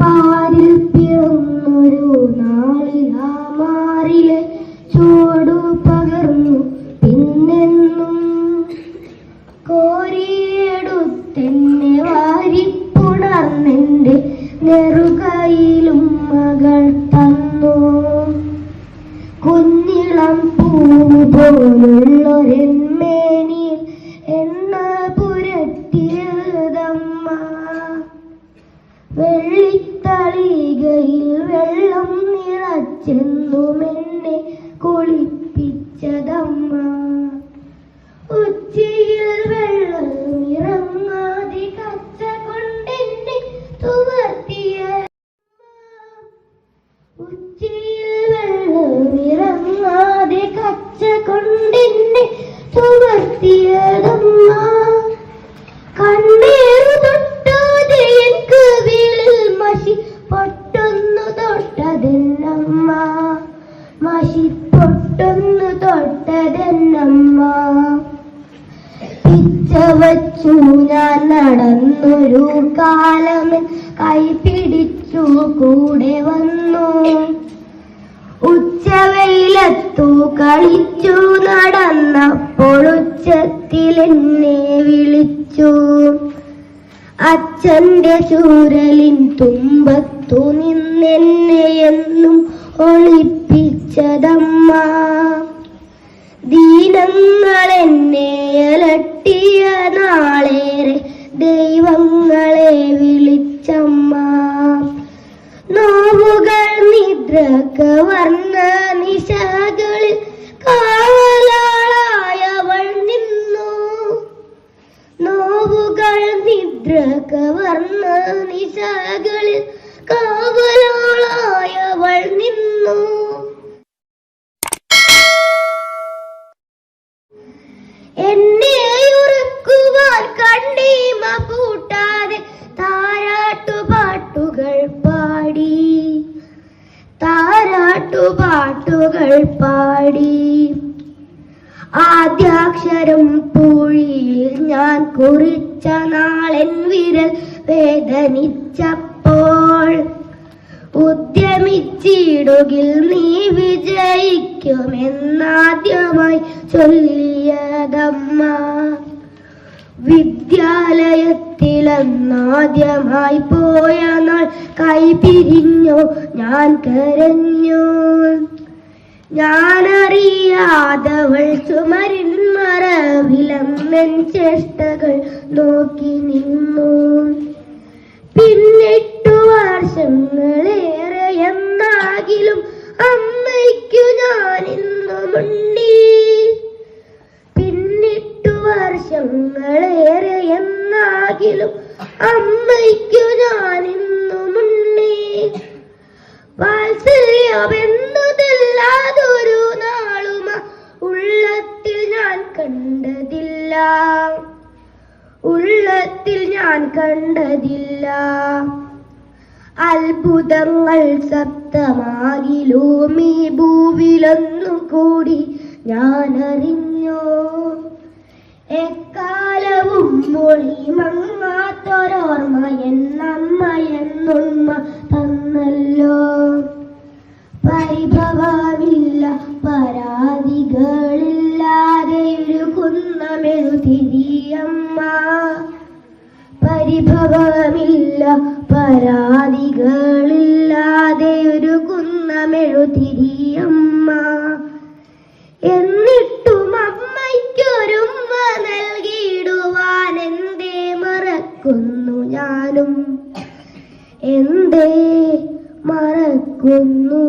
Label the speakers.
Speaker 1: പാരിൽ പിറന്നൊരു നാളിൽ ആ മാറിലെ ചൂടു പകർന്നു പിന്നെന്നും കോരിയെടുത്തെന്നെ വാരിപ്പുണർന്നെന്റെ നെറുകയിലും മകൾ തന്നു. കുഞ്ഞിളം പൂവ് പോലുള്ളൊരെന്മേനിൽ എണ്ണ പുരട്ടിയതമ്മ. വെള്ളിത്തളികയിൽ വെള്ളം നിറച്ചെന്നും എന്നെ കുളിപ്പിച്ചതമ്മ. ഉച്ചയിൽ വെള്ളം ഇറങ്ങാതെ കച്ച കൊണ്ടെന്നെ തുവർത്തിയ. ഉച്ചയിൽ വെള്ളം ഇറങ്ങാതെ കച്ച കൊണ്ടെന്നെ തുവർത്തിയതമ്മ. കണ്ണീരു തൊട്ടാതെ എനിക്ക് വീളിൽ മഷി പൊട്ടൊന്നു തൊട്ടതെന്നമ്മ. മഷി പൊട്ടൊന്നു തൊട്ടതെന്നമ്മ. പിച്ച വച്ചു ഞാൻ നടന്നൊരു കാലമൻ കൈ പിടിച്ചു കൂടെ വന്നു. ഉച്ചവെയിലത്തു കളിച്ചു നടന്നപ്പോൾ ഉച്ചത്തിൽ എന്നെ വിളിച്ചു. അച്ഛന്റെ ചൂരലിൻ തുമ്പത്തു നിന്നെന്നെ എന്നും ഒളിപ്പിച്ചതമ്മ. ദീനങ്ങൾ എന്നെ അലട്ടിയ നാളേറെ ദൈവങ്ങളെ വിളിച്ചമ്മ. നോവുകൾ നിദ്ര കവർന്ന നിശകളിൽ കാവലാളായവൾ നിന്നു. നോവുകൾ നിദ്ര കവർന്ന നിശകളിൽ കാവലാളായവൾ നിന്നു. എന്നെ ഉറക്കുവാൻ കണ്ണീമ പൂട്ടാതെ താരാട്ടുപാട്ടുകൾ പാടി. താരാട്ടുപാട്ടുകൾ പാടി. ആദ്യാക്ഷരം പൂഴിയിൽ ഞാൻ കുറിച്ച നാളെൻ വിരൽ വേദനിച്ചപ്പോൾ ഉദ്യമിച്ചിടുകിൽ നീ വിജയിക്കുമെന്നാദ്യമായി ചൊല്ലിയതമ്മ. വിദ്യാലയത്തിലെന്നാദ്യമായി പോയ നാൾ കൈ പിരിഞ്ഞു ഞാൻ കരഞ്ഞു. ഞാനറിയാതവൾ ചുമരിൻ മറവിലമ്മൻ ചേഷ്ടകൾ നോക്കി നിന്നു. പിന്നിട്ടു വർഷങ്ങളേറെ എന്നാകിലും അമ്മയ്ക്കു ഞാൻ ഇന്നുമുണ്ടി. പിന്നിട്ടു വർഷങ്ങളേറെ എന്നാകിലും അമ്മയ്ക്കു ഞാൻ ഇന്നുമുണ്ടി. വാത്സല്യമെന്നതല്ലാതൊരു നാളുമ ഉള്ളത്തിൽ ഞാൻ കണ്ടതില്ല. ഉള്ളത്തിൽ ഞാൻ കണ്ടതില്ല. അത്ഭുതങ്ങൾ സപ്തമാകിലും ഈ ഭൂവിലൊന്നു കൂടി ഞാൻ അറിഞ്ഞു. എക്കാലവും മൊഴി മങ്ങാത്തൊരോർമ്മ എന്നമ്മ എന്നുമ്മ തന്നല്ലോ. പരിഭവമില്ല പരാതികളില്ലാതെ ഒരു കുന്നമെഴുതിരിയമ്മ. പരിഭവമില്ല പരാതികളില്ലാതെ ഒരു കുന്നമെഴുതിരിയമ്മ. എന്നിട്ടും അമ്മയ്ക്കൊരുമ്മ നൽകിയിടുവാൻ എന്തേ മറക്കുന്നു ഞാനും. എന്തേ മറക്കുന്നു?